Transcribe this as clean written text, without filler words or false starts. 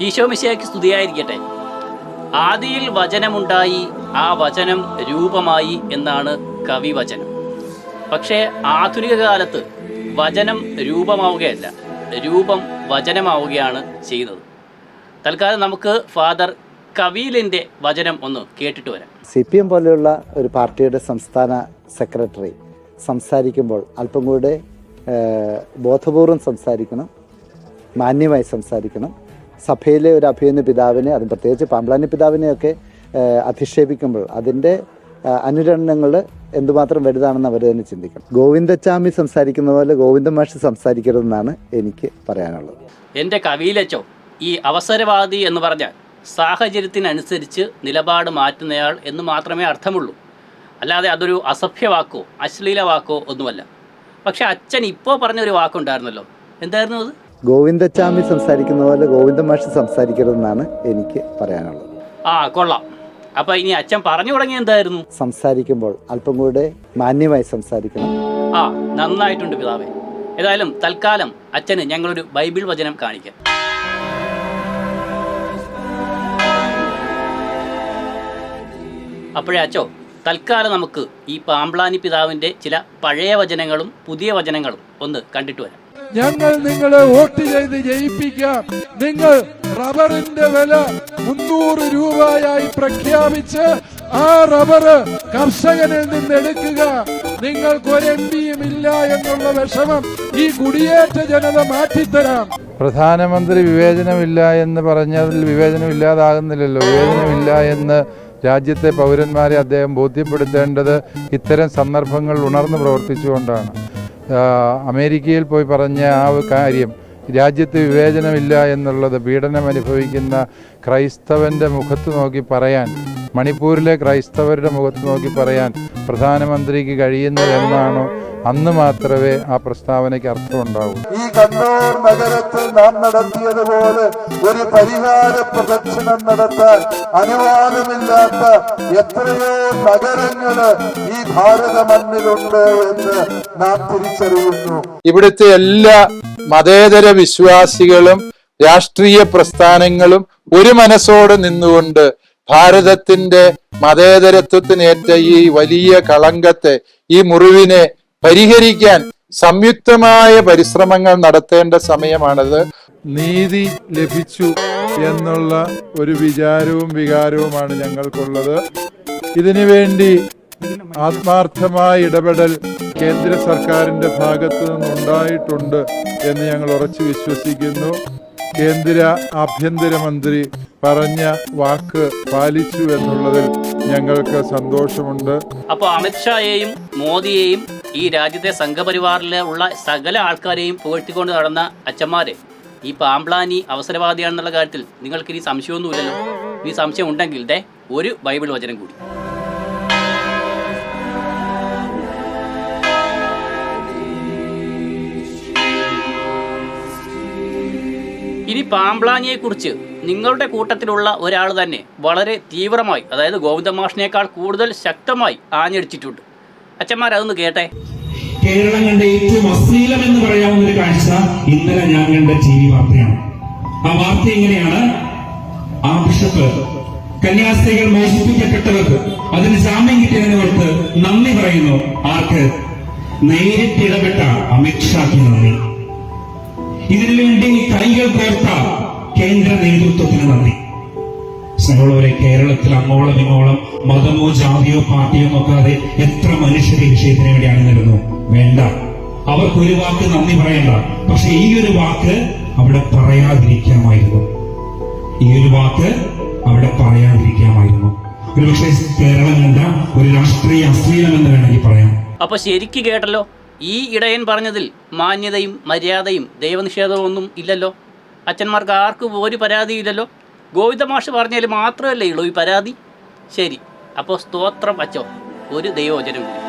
ഈശോ മിശിഹായ്ക്ക് സ്തുതിയായിരിക്കട്ടെ. ആദിയിൽ വചനമുണ്ടായി, ആ വചനം രൂപമായി എന്നാണ് കവിവചനം. പക്ഷേ ആധുനിക കാലത്ത് വചനം രൂപമാവുകയല്ല, രൂപം വചനമാവുകയാണ് ചെയ്യുന്നത്. തൽക്കാലം നമുക്ക് ഫാദർ കവീലിൻ്റെ വചനം ഒന്ന് കേട്ടിട്ട് വരാം. CPM പോലെയുള്ള ഒരു പാർട്ടിയുടെ സംസ്ഥാന സെക്രട്ടറി സംസാരിക്കുമ്പോൾ അല്പം കൂടെ ബോധപൂർവം സംസാരിക്കണം, മാന്യമായി സംസാരിക്കണം. സഭയിലെ ഒരു അഭിമന്യ പിതാവിനെ, അത് പ്രത്യേകിച്ച് പാമ്പ്ളാനി പിതാവിനെയൊക്കെ അധിക്ഷേപിക്കുമ്പോൾ അതിൻ്റെ അനുരണനങ്ങൾ എന്തുമാത്രം വലുതാണെന്ന് അവർ തന്നെ ചിന്തിക്കണം. ഗോവിന്ദച്ചാമി സംസാരിക്കുന്ന പോലെ ഗോവിന്ദ മാഷ് സംസാരിക്കരുതെന്നാണ് എനിക്ക് പറയാനുള്ളത്. എൻ്റെ കവിയിലച്ചോ, ഈ അവസരവാദി എന്ന് പറഞ്ഞാൽ സാഹചര്യത്തിനനുസരിച്ച് നിലപാട് മാറ്റുന്നയാൾ എന്ന് മാത്രമേ അർത്ഥമുള്ളൂ. അല്ലാതെ അതൊരു അസഭ്യവാക്കോ അശ്ലീല വാക്കോ ഒന്നുമല്ല. പക്ഷെ അച്ഛൻ ഇപ്പോൾ പറഞ്ഞൊരു വാക്കുണ്ടായിരുന്നല്ലോ, എന്തായിരുന്നു അത്? ഗോവിന്ദച്ചാമി സംസാരിക്കുന്ന പോലെ ഗോവിന്ദ മാഷ് സംസാരിക്കരുതെന്നാണ് എനിക്ക് പറയാനുള്ളത്. കൊള്ളാം. അപ്പം ഇനി അച്ഛൻ പറഞ്ഞു തുടങ്ങി എന്തായിരുന്നു? സംസാരിക്കുമ്പോൾ അല്പം കൂടെ മാന്യമായി സംസാരിക്കണം. നന്നായിട്ടുണ്ട് പിതാവേ. ഏതായാലും തൽക്കാലം അച്ഛന് ഞങ്ങളൊരു ബൈബിൾ വചനം കാണിക്കാം. അപ്പോഴേ അച്ചോ, തൽക്കാലം നമുക്ക് ഈ പാമ്പ്ളാനി പിതാവിൻ്റെ ചില പഴയ വചനങ്ങളും പുതിയ വചനങ്ങളും ഒന്ന് കണ്ടിട്ട് വരാം. ഞങ്ങൾ നിങ്ങളെ വോട്ട് ചെയ്ത് ജയിപ്പിക്കാം. നിങ്ങൾ റബ്ബറിന്റെ വില 300 രൂപയായി പ്രഖ്യാപിച്ച് ആ റബ്ബർ കർഷകനിൽ നിന്ന് എടുക്കുക. നിങ്ങൾക്ക് ഒരു MP-യും ഇല്ല എന്നുള്ള വിഷമം ഈ കുടിയേറ്റ ജനത മാറ്റിത്തരാം. പ്രധാനമന്ത്രി വിവേചനമില്ല എന്ന് പറഞ്ഞതിൽ വിവേചനം ഇല്ലാതാകുന്നില്ലല്ലോ. വിവേചനമില്ല എന്ന് രാജ്യത്തെ പൗരന്മാരെ അദ്ദേഹം ബോധ്യപ്പെടുത്തേണ്ടത് ഇത്തരം സന്ദർഭങ്ങൾ ഉണർന്നു പ്രവർത്തിച്ചുകൊണ്ടാണ്. അമേരിക്കയിൽ പോയി പറഞ്ഞ ആ കാര്യം, രാജ്യത്ത് വിവേചനമില്ല എന്നുള്ളത് പീഡനം അനുഭവിക്കുന്ന ക്രൈസ്തവൻ്റെ മുഖത്ത് നോക്കി പറയാൻ, മണിപ്പൂരിലെ ക്രൈസ്തവരുടെ മുഖത്ത് നോക്കി പറയാൻ പ്രധാനമന്ത്രിക്ക് കഴിയുന്നതെന്നാണോ അന്ന് മാത്രമേ ആ പ്രസ്താവനയ്ക്ക് അർത്ഥമുണ്ടാവൂ. ഈ കണ്ണൂർ നഗരത്തിൽ നാം നടത്തിയതുപോലെ ഒരു പരിഹാര പ്രദക്ഷിണം നടത്താൻ അനുവാദമില്ലാത്ത എത്രയോ നഗരങ്ങള് ഈ ഭാരത മണ്ണിലുണ്ട് എന്ന് നാം തിരിച്ചറിയുന്നു. ഇവിടുത്തെ എല്ലാ മതേതര വിശ്വാസികളും രാഷ്ട്രീയ പ്രസ്ഥാനങ്ങളും ഒരു മനസ്സോടെ നിന്നുകൊണ്ട് ഭാരതത്തിന്റെ മതേതരത്വത്തിനേറ്റ ഈ വലിയ കളങ്കത്തെ, ഈ മുറിവിനെ പരിഹരിക്കാൻ സംയുക്തമായ പരിശ്രമങ്ങൾ നടത്തേണ്ട സമയമാണത്. നീതി ലഭിച്ചു എന്നുള്ള ഒരു വിചാരവും വികാരവുമാണ് ഞങ്ങൾക്കുള്ളത്. ഇതിനുവേണ്ടി ആത്മാർത്ഥമായ ഇടപെടൽ കേന്ദ്ര സർക്കാരിന്റെ ഭാഗത്തു നിന്നുണ്ടായിട്ടുണ്ട് എന്ന് ഞങ്ങൾ ഉറച്ചു വിശ്വസിക്കുന്നു. കേന്ദ്ര ആഭ്യന്തരമന്ത്രി പറഞ്ഞ വാക്ക് പാലിച്ചു എന്നുള്ളതിൽ ഞങ്ങൾക്ക് സന്തോഷമുണ്ട്. അപ്പോൾ അമിത്ഷായെയും മോദിയെയും ഈ രാജ്യത്തെ സംഘപരിവാറിലെ ഉള്ള സകല ആൾക്കാരെയും പുകഴ്ത്തിക്കൊണ്ട് നടന്ന അച്ഛന്മാരെ, ഈ പാമ്പ്ളാനി അവസരവാദിയാണെന്നുള്ള കാര്യത്തിൽ നിങ്ങൾക്കിനി സംശയമൊന്നുമില്ലല്ലോ. ഇനി സംശയം ഉണ്ടെങ്കിൽ ഒരു ബൈബിൾ വചനം കൂടി. ഇനി പാമ്പ്ളാനിയെക്കുറിച്ച് നിങ്ങളുടെ കൂട്ടത്തിലുള്ള ഒരാൾ തന്നെ വളരെ തീവ്രമായി, അതായത് ഗോവിന്ദ മാഷിനേക്കാൾ കൂടുതൽ ശക്തമായി ആഞ്ഞടിച്ചിട്ടുണ്ട്. അച്ഛന്മാരതൊന്ന് കേട്ടെ. കേരളം കണ്ട ഏറ്റവും അശ്ലീലം എന്ന് പറയാവുന്ന ഒരു കാഴ്ച ഇന്നലെ ഞാൻ കണ്ട TV വാർത്തയാണ്. ആ വാർത്ത ഇങ്ങനെയാണ്: ആ ബിഷപ്പ് കന്യാസ്ത്രീകൾ മോചിപ്പിക്കപ്പെട്ടവർക്ക് അതിന് ജാമ്യം കിട്ടിയതിനോർത്ത് നന്ദി പറയുന്നു. ആർക്ക്? നേരിട്ട് ഇടപെട്ട അമിത്ഷാക്ക് നന്ദി. ഇതിനുവേണ്ടി കൈകൾ കോർത്ത കേന്ദ്ര നേതൃത്വത്തിന് നന്ദി. സ്നേഹമുള്ളവരെ, കേരളത്തിൽ അങ്ങോളം ഇങ്ങോളം മതമോ ജാതിയോ പാർട്ടിയോ നോക്കാതെ എത്ര മനുഷ്യർ ഈ വിഷയത്തിന് വേണ്ടി അണിനിരുന്നു. വേണ്ട, അവർക്കൊരു വാക്ക് നന്ദി പറയണ്ട. പക്ഷെ ഈ ഒരു വാക്ക് അവിടെ പറയാതിരിക്കാമായിരുന്നു. ഈ ഒരു വാക്ക് അവിടെ പറയാതിരിക്കാമായിരുന്നു. ഒരുപക്ഷെ കേരളം കണ്ട ഒരു രാഷ്ട്രീയ അശ്ലീലം എന്ന് വേണമെങ്കിൽ പറയാം. അപ്പൊ ശരിക്ക് കേട്ടല്ലോ, ഈ ഇടയൻ പറഞ്ഞതിൽ മാന്യതയും മര്യാദയും ദൈവനിഷേധവും ഒന്നും ഇല്ലല്ലോ. അച്ഛന്മാർക്ക് ആർക്കും ഒരു പരാതിയില്ലല്ലോ. ഗോവിന്ദ മാഷ് പറഞ്ഞതിൽ മാത്രമല്ലേ ഉള്ളൂ ഈ പരാതി. ശരി, അപ്പോൾ സ്തോത്രം അച്ചോ. ഒരു ദൈവവചനം കൂടി.